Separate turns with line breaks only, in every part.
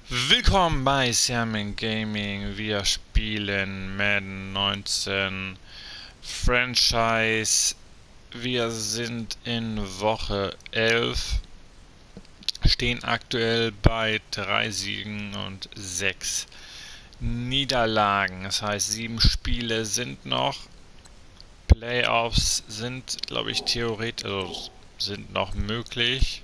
Willkommen bei Sermon Gaming. Wir spielen Madden 19 Franchise. Wir sind in Woche 11. Stehen aktuell bei 3 Siegen und 6 Niederlagen. Das heißt, 7 Spiele sind noch. Playoffs sind, glaube ich, theoretisch, also sind noch möglich.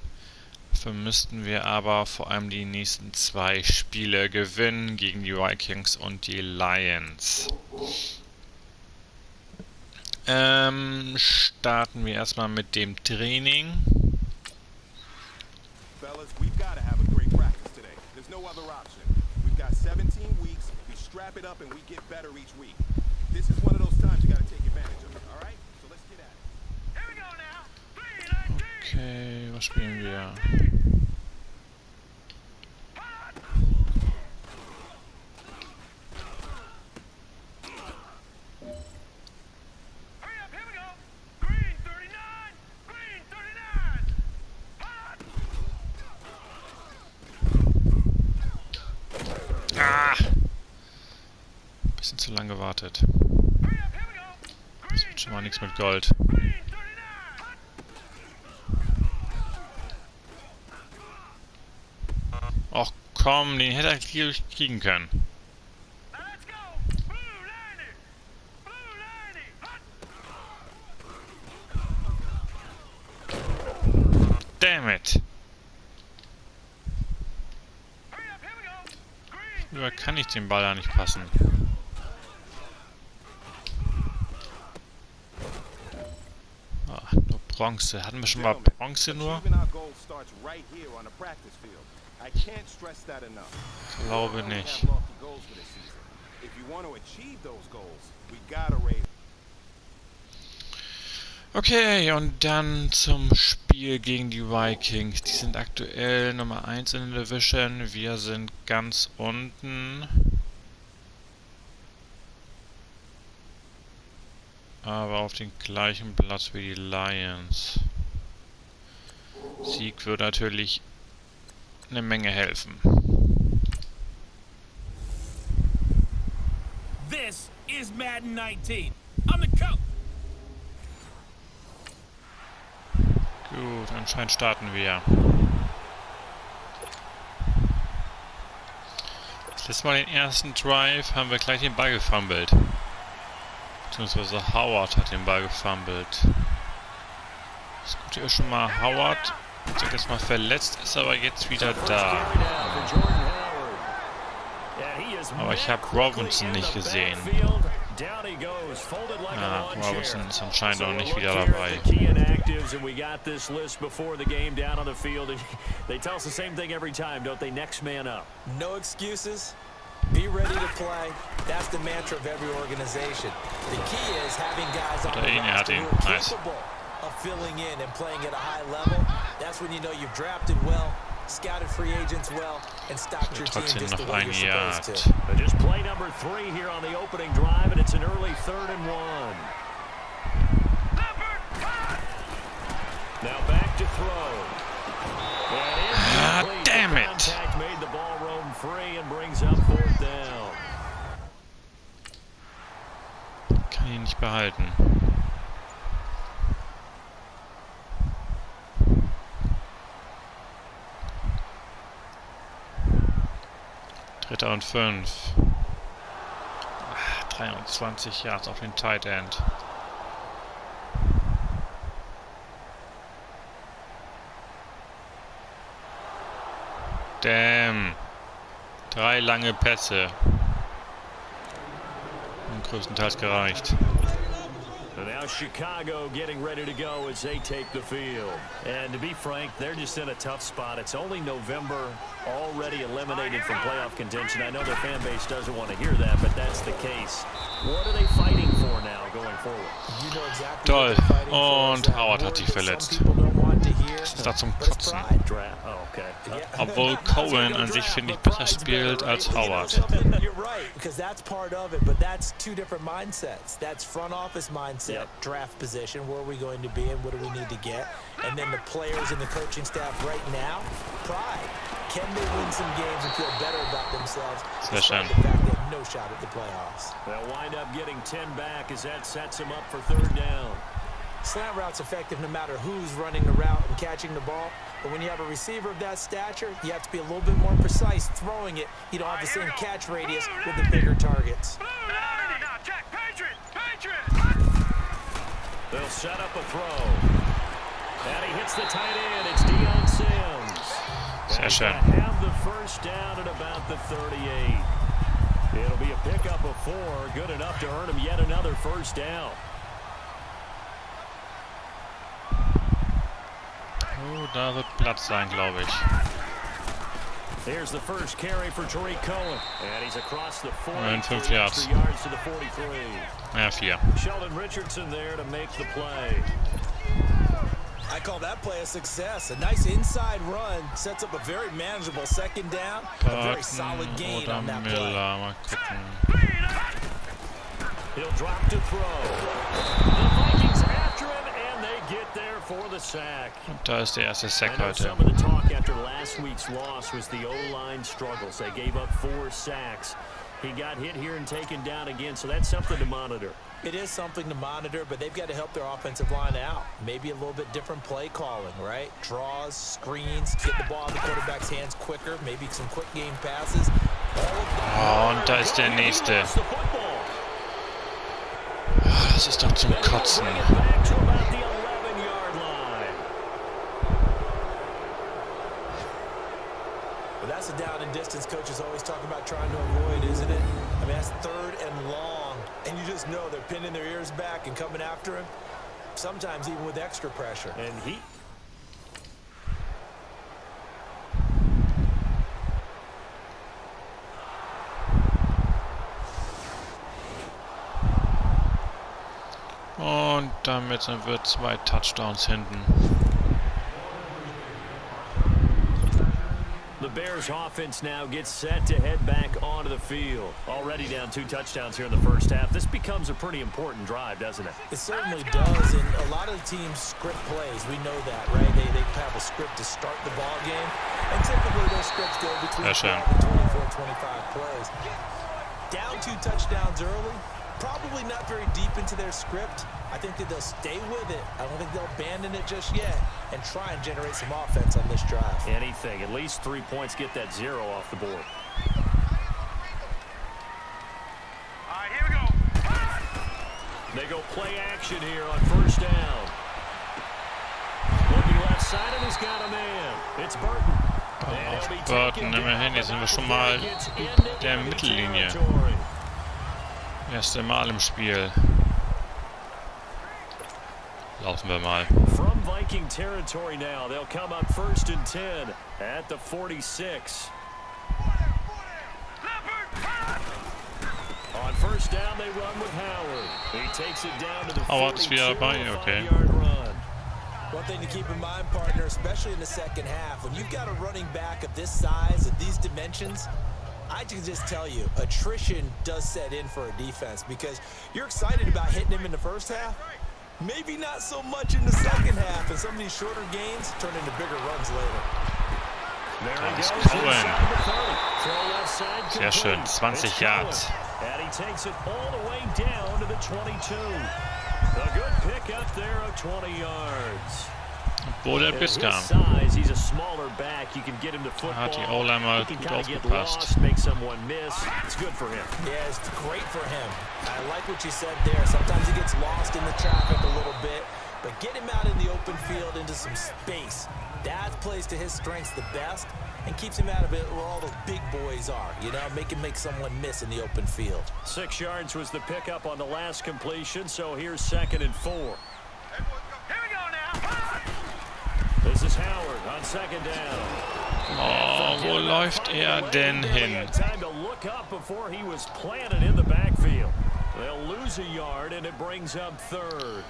Dafür müssten wir aber vor allem die nächsten 2 Spiele gewinnen gegen die Vikings und die Lions. Starten wir erstmal mit dem Training.
Fellas, we've got to have a great practice today. There's no other option. We've got 17 weeks. We strap it up and we get better each week. This is one of those times you got to take advantage of it. All right? So let's get at it. Here we go now.
Okay, was spielen wir? Bisschen zu lang gewartet. Das wird schon mal nichts mit Gold. Och komm, den hätte er kriegen können. Damn it! Über kann ich den Ball da nicht passen. Nur Bronze. Hatten wir schon mal Bronze nur? Glaube nicht. Okay, und dann zum Spiel gegen die Vikings. Die sind aktuell Nummer 1 in der Division. Wir sind ganz unten. Aber auf dem gleichen Platz wie die Lions. Sieg wird natürlich eine Menge helfen.
This is Madden 19. I'm the coach.
Gut, anscheinend starten wir. Das letzte Mal den ersten Drive haben wir gleich den Ball gefummelt. Beziehungsweise Howard hat den Ball gefummelt. Das Gute ist schon mal, Howard ist jetzt mal verletzt, ist aber jetzt wieder da. Aber ich habe Robinson nicht gesehen. Ja, Robinson ist anscheinend noch nicht wieder dabei.
No excuses. Be ready to play. That's the mantra of every organization. The key is having guys on the roster who are capable of filling in and playing at a high level. That's when you know you've drafted well, scouted free agents well, and stocked your team just the way you're supposed to.
Just play number 3 here on the opening drive, and it's an early 3rd and 1. Now back to throw.
Damn it!
Contact made the ball roam free and brings up 4th down.
Kann ihn nicht behalten. Dritter und 5. 23 Yards auf den Tight End. Damn. 3 lange Pässe. Und größtenteils gereicht.
Now Chicago getting ready to go as they take the field. And to be frank, they're just in a tough spot. It's only November, already eliminated from playoff contention. I know their fan base doesn't want to hear that, but that's the case. What are they fighting for now going forward?
You know exactly
Toll.
what they're fighting for.
Und Howard hat sich verletzt. Das ist da zum Kotzen. Obwohl Cohen an sich, finde ich, besser spielt als Howard.
You're right, because that's part of it, but that's 2 different mindsets. That's front office mindset, draft position, where are we going to be and what do we need to get? And then the players and the coaching staff right now, pride. Can they win some games and feel better about themselves
Sehr
despite
schön.
the fact they have no shot at the playoffs?
They'll wind up getting 10 back as that sets them up for third down.
Slant route's effective no matter who's running the route and catching the ball. But when you have a receiver of that stature, you have to be a little bit more precise throwing it. You don't have the same catch radius with the bigger targets.
They'll set up a throw. And he hits the tight end. It's Deion Sims.
Sehr schön.
Have the first down at about the 38. It'll be a pickup of 4. Good enough to earn him yet another first down.
Oh, da wird Platz sein, glaube ich.
Here's the first carry for Tariq Cohen. And he's across the 40.
5 Yards.
Yards to the 43.
Ja, 4.
Sheldon Richardson there to make the play.
I call that play a success. A nice inside run sets up a very manageable second down. A very solid gain
Oder
on that play.
Miller, mal gucken.
He'll drop to throw. The Vikings after him, and they get there for the sack.
Und da ist der erste Sack
I know
heute.
some of the talk after last week's loss was the O-line struggles. They gave up 4 sacks. He got hit here and taken down again, so that's something to monitor.
It is something to monitor, but they've got to help their offensive line out. Maybe a little bit different play calling, right? Draws, screens, get the ball in the quarterback's hands quicker, maybe some quick game passes.
Oh, und da ist der nächste. Oh, das ist doch zum Kotzen.
Well, that's a down and distance coaches always talk about trying to avoid, isn't it? I mean, that's 3rd and long, and you just know they're pinning their ears back and coming after him, sometimes even with extra pressure.
And he...
Und damit sind wir 2 Touchdowns hinten.
The Bears offense now gets set to head back onto the field. Already down 2 touchdowns here in the first half. This becomes a pretty important drive, doesn't it?
It certainly does, and a lot of the teams script plays. We know that, right? They have a script to start the ball game, and typically those scripts go between 12 and 24, 25 plays. Down 2 touchdowns early, probably not very deep into their script. I think that they'll stay with it. I don't think they'll abandon it just yet and try and generate some offense on this drive.
Anything. At least 3 points, get that 0 off the board.
All right, here we go.
They go play action here on first down. Looking left side, and he's got a man. It's Burton.
Auf Burton, immerhin, jetzt sind wir schon mal der Mittellinie. Erste Mal im Spiel. Laufen wir mal.
From Viking territory now, they'll come up 1st and 10 at the 46. On first down, they run with Howard. He takes it down to the 42-yard run.
One thing to keep in mind, partner, especially in the second half, when you've got a running back of this size, of these dimensions, I can just tell you, attrition does set in for a defense because you're excited about hitting him in the first half. Maybe not so much in the second half, and some of these shorter gains turn into bigger runs later.
There he goes.
Sehr schön, 20 Yards.
And he takes it all the way down to the 22. A good pick up there of 20 yards.
Wo der Biss kam.
He's a smaller back. You can get him to football.
Hat die O-Line mal
He can
gut
kind of get
aufgepasst.
lost, make someone miss. It's good for him.
Yeah, it's great for him. I like what you said there. Sometimes he gets lost in the traffic a little bit, but get him out in the open field into some space. That plays to his strengths the best and keeps him out of it where all the big boys are. You know, make him make someone miss in the open field.
6 yards was the pickup on the last completion, so here's 2nd and 4.
Here we go now.
This is Howard on 2nd down.
Oh, wo läuft denn hin?
Time to look up before he was planted in the backfield. They'll lose a yard and it brings up 3rd.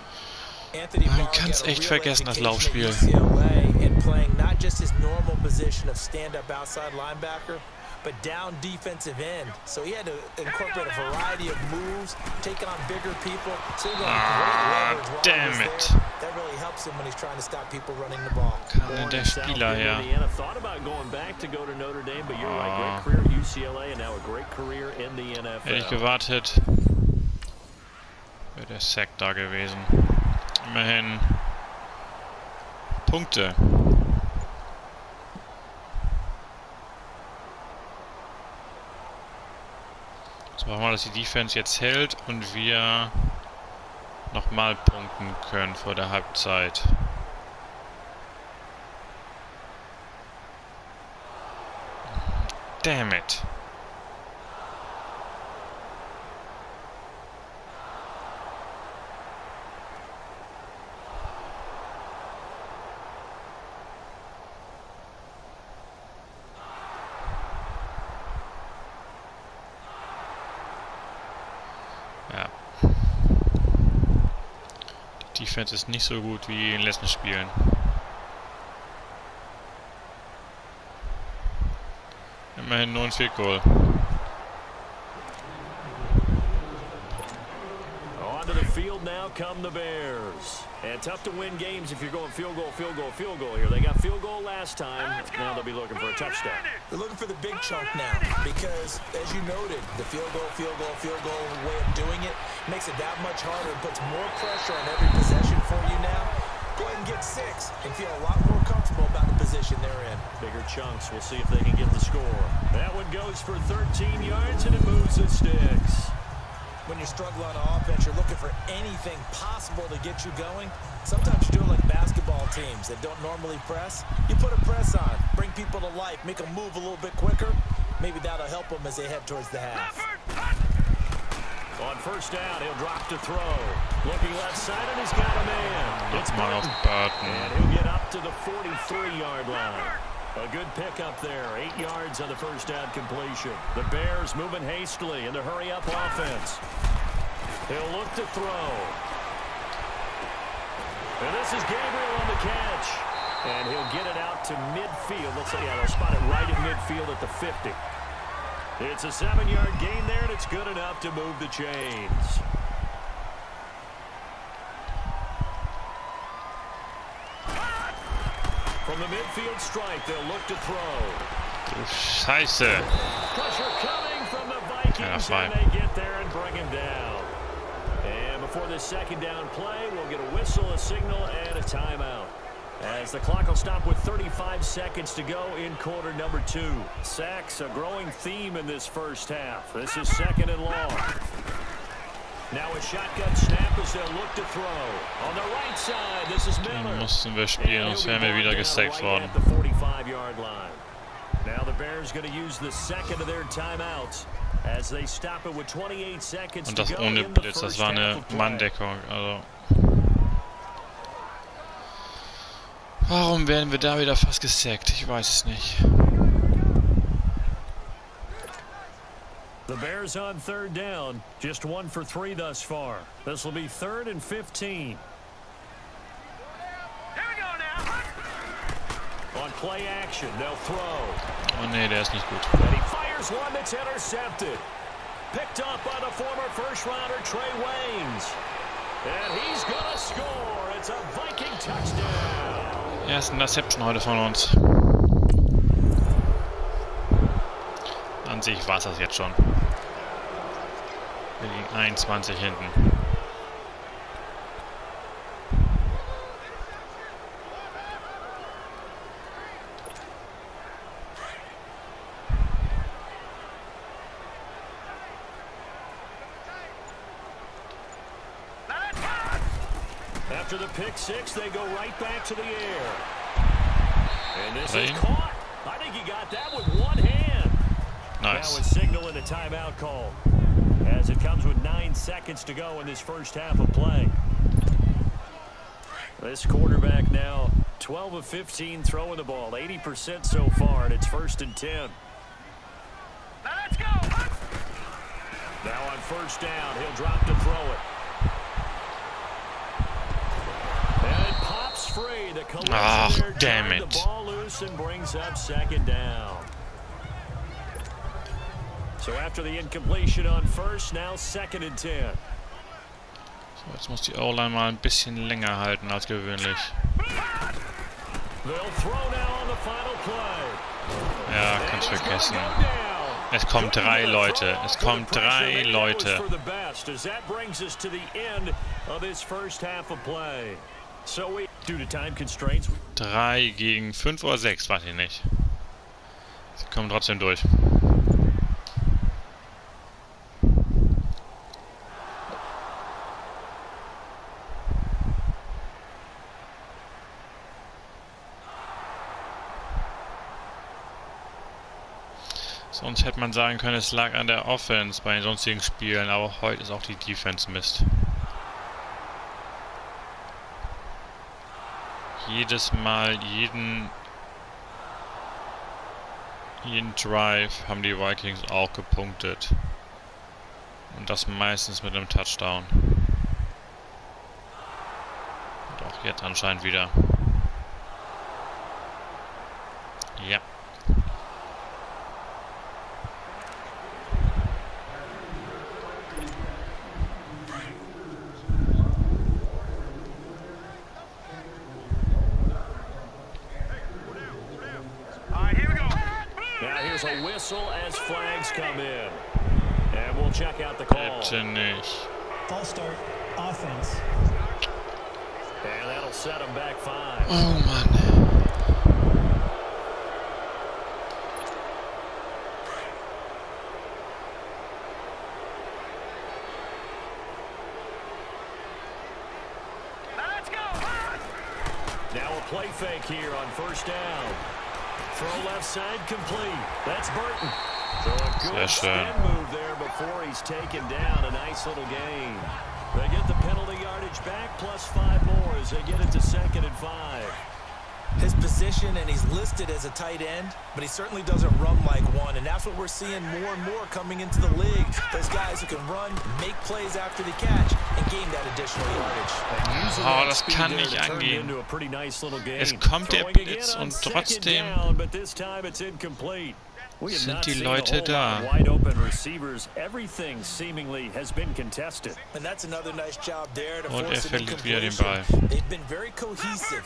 Man kann es echt vergessen, das Laufspiel.
And playing not just his normal position. position of stand-up outside linebacker, but down defensive end. So he had to incorporate a variety of moves, take on bigger people. So he got great leverage while
damn
he was
it.
there. That really helps him when he's trying to stop people running the ball.
Kann denn der Spieler her?
Indiana thought about going back to go to Notre Dame, but you're right, great career at UCLA and now a great career in the NFL.
Hätte ich gewartet, wäre der Sack da gewesen. Immerhin Punkte. Jetzt brauchen wir, dass die Defense jetzt hält und wir nochmal punkten können vor der Halbzeit. Damn it. Ja. Die Defense ist nicht so gut wie in den letzten Spielen. Immerhin nur ein Field Goal.
Onto the field now come the Bears. And tough to win games if you're going field goal, field goal, field goal here. They got field goal last time. Now they'll be looking for a touchdown.
They're looking for the big chunk now because, as you noted, the field goal way of doing it makes it that much harder and puts more pressure on every possession for you now. Go ahead and get 6 and feel a lot more comfortable about the position they're in.
Bigger chunks. We'll see if they can get the score. That one goes for 13 yards and it moves the sticks.
When you struggle on offense, you're looking for anything possible to get you going. Sometimes you do it like basketball teams that don't normally press. You put a press on, bring people to life, make them move a little bit quicker. Maybe that'll help them as they head towards the half.
On first down, he'll drop to throw. Looking left side, and he's got a man. It's
Nochmal auf
Barton.
Barton.
And he'll get up to the 43-yard line. A good pickup there. 8 yards on the first down completion. The Bears moving hastily in the hurry-up offense. He'll look to throw. And this is Gabriel on the catch. And he'll get it out to midfield. Let's say, they'll spot it right at midfield at the 50. It's a 7-yard gain there, and it's good enough to move the chains. From the midfield stripe, they'll look to throw.
Du Scheiße.
Pressure coming from the Vikings, and they get there and bring him down. And before this second down play, we'll get a whistle, a signal, and a timeout. As the clock will stop with 35 seconds to go in quarter number 2. Sacks, a growing theme in this first half. This is 2nd and long. Now a shotgun snap as they'll look to throw. On the right side, this is Miller.
Den mussten wir spielen, sonst wären wir wieder gesackt worden.
At the 45-yard line. Now the Bears going to use the second of their timeouts as they stop it with 28 seconds
Und
to
das
go
ohne
in the
Blitz, das
first
war
half
eine
of play.
Manndeckung. Also warum werden wir da wieder fast gesackt? Ich weiß es nicht.
The Bears on third down, just 1 for 3 thus far. This will be 3rd and 15.
Here we go now.
On play action, they'll throw.
Oh ne, der ist nicht gut.
And he fires one that's intercepted. Picked up by the former first-rounder Trey Waynes. And he's gonna score. It's a Viking touchdown.
Erste Interception heute von uns. An sich war es das jetzt schon. Wir liegen 21 hinten.
After the pick six, they go right back to the air. And this is
Lane.
caught. I think he got that with one hand. Now
Nice.
it's signaling a timeout call as it comes with 9 seconds to go in this first half of play. This quarterback now 12 of 15 throwing the ball, 80% so far, and it's 1st and 10.
Now let's go.
Now on first down, he'll drop to throw it. And it pops free. The collision
Ah,
there
damn
turned
it.
the ball loose and brings up second down. So after the incompletion on first, now 2nd and 10.
So, jetzt muss die O-Line mal ein bisschen länger halten als gewöhnlich.
They'll throw now on the final play.
Ja, kannst vergessen. Es kommen 3 Leute. Es kommen 3 Leute. 3 gegen 5 oder 6, weiß ich nicht. Sie kommen trotzdem durch. Sonst hätte man sagen können, es lag an der Offense bei den sonstigen Spielen, aber heute ist auch die Defense Mist. Jedes Mal, jeden Drive haben die Vikings auch gepunktet. Und das meistens mit einem Touchdown. Und auch jetzt anscheinend wieder. Ja.
A whistle as flags come in. And we'll check out the call.
Bitte nicht.
False start, offense.
And that'll set them back 5.
Oh Mann.
Let's go.
Now a play fake here on first down. Throw left side complete. That's Burton. So a good spin move there before he's taken down. A nice little gain. They get the penalty yardage back plus 5 more as they get it to 2nd and 5.
His position, and he's listed as a tight end, but he certainly doesn't run like one, and that's what we're seeing more and more coming into the league. Those guys who can run, make plays after the catch, and gain that additional yardage.
Oh, das kann nicht angehen. Es kommt der Blitz und trotzdem sind die Leute da. Und verliert wieder den Ball.
They've been very cohesive,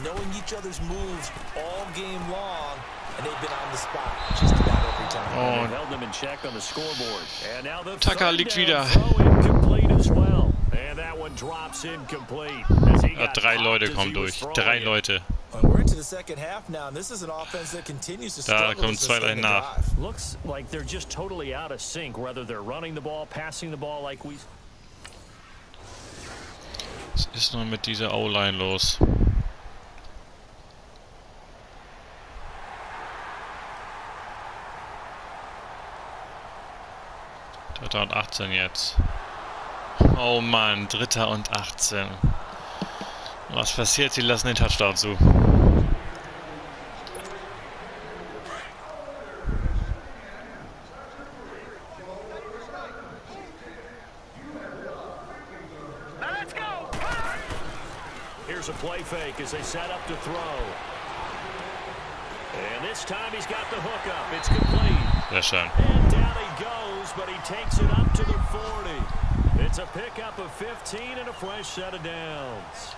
knowing each other's moves all game long, and they've been on the spot just about every time.
Und
held them in check on the scoreboard. And now the
Tucker liegt wieder.
incomplete as well. And that one drops incomplete. As he got
3 Leute kommen durch. 3 Leute.
We're into the second half now, and this is an offense that continues to
Da
struggle
kommen
to
2
sustain
gleich
the
nach.
drive.
Looks like they're just totally out of sync, whether they're running the ball, passing the ball like we...
Was ist nun mit dieser O-Line los? Dritter und 18 jetzt. Oh Mann, 3. und 18. Was passiert? Sie lassen den Touchdown zu.
Let's go.
Here's a play fake as they set up to throw. And this time he's got the hook up. It's complete.
Sehr schön.
And down he goes, but he takes it up to the 40. It's a pickup of 15 and a fresh set of downs.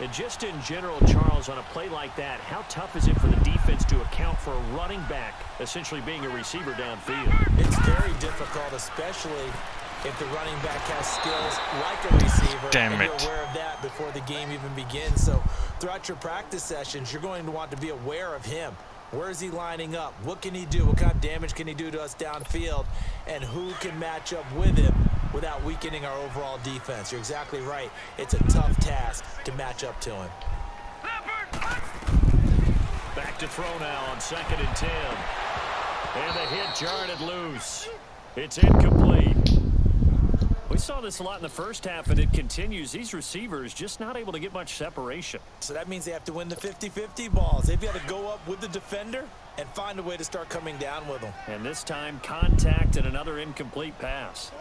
And just in general, Charles, on a play like that, how tough is it for the defense to account for a running back essentially being a receiver downfield?
It's very difficult, especially if the running back has skills like a receiver.
Damn
and
it.
you're aware of that before the game even begins. So throughout your practice sessions, you're going to want to be aware of him. Where is he lining up? What can he do? What kind of damage can he do to us downfield? And who can match up with him without weakening our overall defense? You're exactly right. It's a tough task to match up to him.
Back to throw now on 2nd and 10. And the hit jarred it loose. It's incomplete. We saw this a lot in the first half, and it continues. These receivers just not able to get much separation.
So that means they have to win the 50-50 balls. They've got to go up with the defender and find a way to start coming down with them.
And this time, contact and another incomplete pass.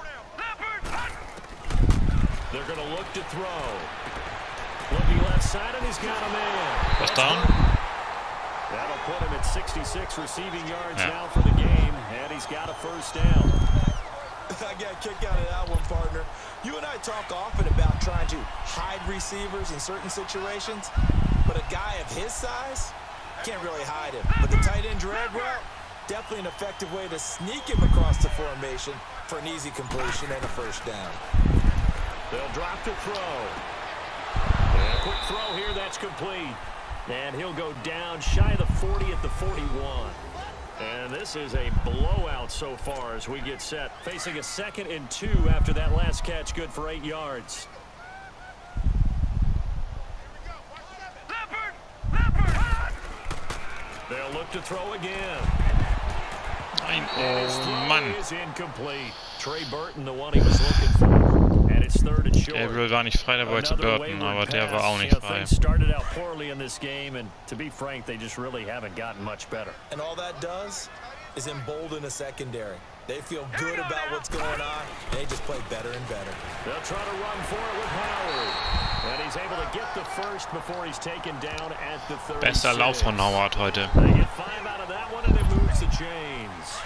They're going to look to throw. Looking left left side, and he's got a man.
Was down?
That'll put him at 66 receiving yards now for the game, and he's got a first down.
I got a kick out of that one, partner. You and I talk often about trying to hide receivers in certain situations, but a guy of his size can't really hide him. But the tight end drag route, definitely an effective way to sneak him across the formation for an easy completion and a first down.
They'll drop the throw. And a quick throw here, that's complete. And he'll go down shy of the 40 at the 41. And this is a blowout so far as we get set. Facing a 2nd and 2 after that last catch, good for 8 yards. They'll look to throw again.
Nein,
And his
oh
throw
Mann.
is incomplete. Trey Burton, the one he was looking for. And it's 3rd and short.
Gabriel war nicht frei, der wollte
Another
Burton,
wayward
aber der war
pass.
auch
You
nicht
know,
frei.
things started out poorly in this game, and to be frank, they just really haven't gotten much better.
And all that does is embolden a secondary. They feel good about what's going on, and they just play better and better.
They'll try to run for it with Howard. And he's able to get the first before he's taken down at the 36.
Bester Lauf von Howard heute.
They get 5 out of that one, and it moves the chains.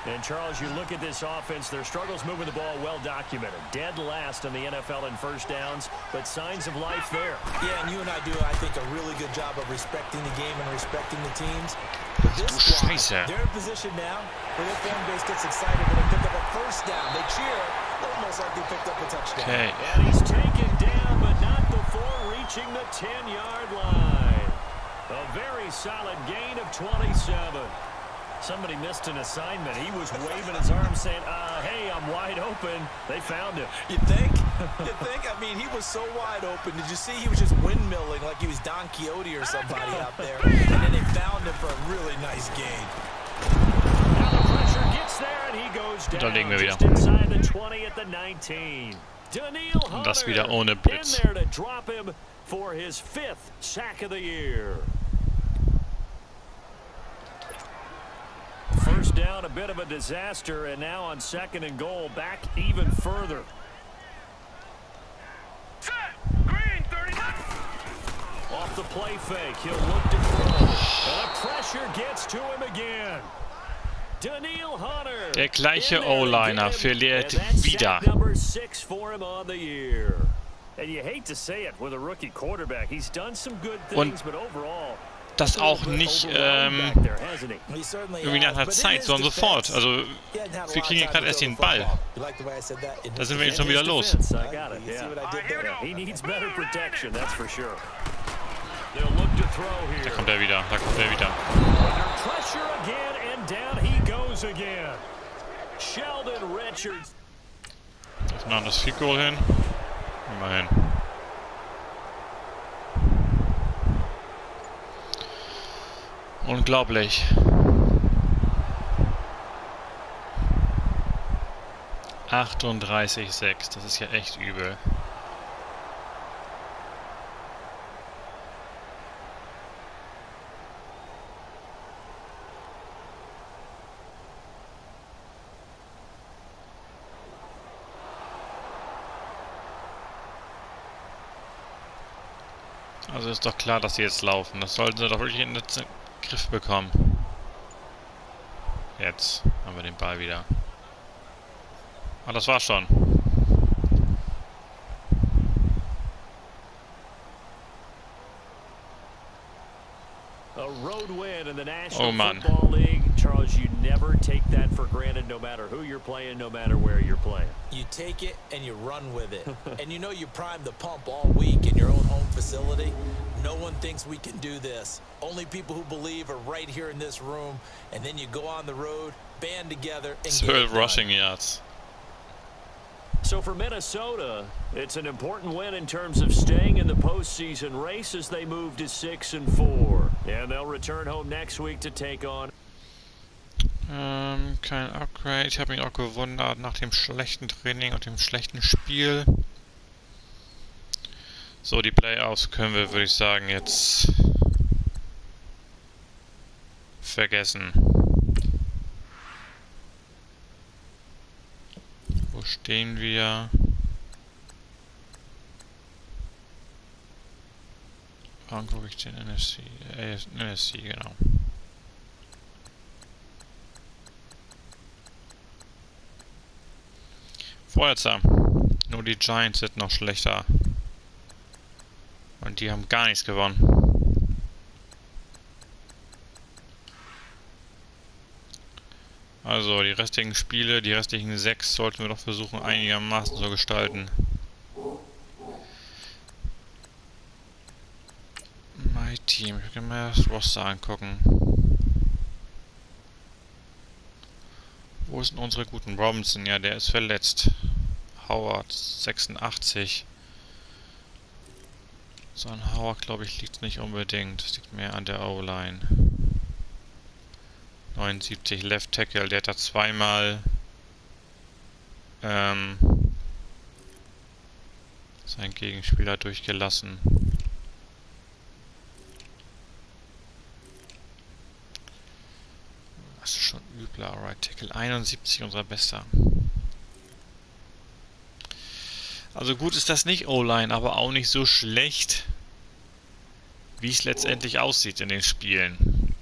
And, Charles, you look at this offense, their struggles moving the ball well documented. Dead last in the NFL in first downs, but signs of life there.
Yeah, and you and I do, I think, a really good job of respecting the game and respecting the teams. But this squad,
Scheiße.
they're in position now where their fan base gets excited when they pick up a first down. They cheer almost like they picked up a touchdown.
Okay.
And he's taken down, but not before reaching the 10-yard line. A very solid gain of 27. Somebody missed an assignment. He was waving his arms saying, hey, I'm wide open. They found him.
You think? You think? I mean, he was so wide open. Did you see he was just windmilling like he was Don Quixote or somebody out there? And then they found him for a really nice gain.
Now the pressure gets there, and he goes
Da legen wir
down
wieder.
just inside the 20 at the 19. Daniil
Und das
Hunter
wieder ohne Blitz.
in there to drop him for his 5th sack of the year. First down, a bit of a disaster, and now on 2nd and goal, back even further.
Set. Green, 39.
Off the play fake, he'll look to throw. And the pressure gets to him again. Daniil Hunter.
Der gleiche
in there
O-Liner
again.
verliert
And that's
wieder.
sack number 6 for him on the year. And you hate to say it with a rookie quarterback. He's done some good things, but overall,
Das auch nicht irgendwie nach einer Zeit, sondern sofort. Also, wir kriegen hier gerade erst den Ball. Da sind wir jetzt schon wieder los. Da kommt er wieder, da kommt er wieder. Das ist noch das Field Goal hin. Immerhin. Unglaublich. (38:6). Das ist ja echt übel. Also ist doch klar, dass sie jetzt laufen. Das sollten sie doch wirklich in den Griff bekommen. Jetzt haben wir den Ball wieder. Ah, das war's schon. Oh Mann.
Charles, you never take that for granted, no matter who you're playing, no matter where you're playing.
You take it and you run with it. And you know you primed the pump all week in your own home facility. No one thinks we can do this. Only people who believe are right here in this room. And then you go on the road, band together, and
12 rushing yards.
So for Minnesota, it's an important win in terms of staying in the postseason race as they move to 6-4. And they'll return home next week to take on...
Kein Upgrade. Ich habe mich auch gewundert nach dem schlechten Training und dem schlechten Spiel. So, die Playoffs können wir, würde ich sagen, jetzt vergessen. Wo stehen wir? Wann gucke ich den NFC? NFC, genau. Vorletzter. Nur die Giants sind noch schlechter. Und die haben gar nichts gewonnen. Also die restlichen Spiele, die restlichen 6 sollten wir doch versuchen einigermaßen zu gestalten. My Team, ich kann mir das Roster angucken. Wo sind unsere guten? Robinson, ja, der ist verletzt. Howard, 86. So an Howard, glaube ich, liegt es nicht unbedingt. Es liegt mehr an der O-Line. 79 Left Tackle, der hat da zweimal seinen Gegenspieler durchgelassen. Das ist schon übler. Right Tackle 71, unser Bester. Also gut ist das nicht O-Line, aber auch nicht so schlecht, wie es letztendlich aussieht in den Spielen.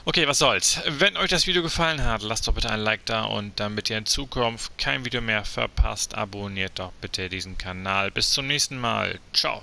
Okay, was soll's. Wenn euch das Video gefallen hat, lasst doch bitte ein Like da und damit ihr in Zukunft kein Video mehr verpasst, abonniert doch bitte diesen Kanal. Bis zum nächsten Mal. Ciao.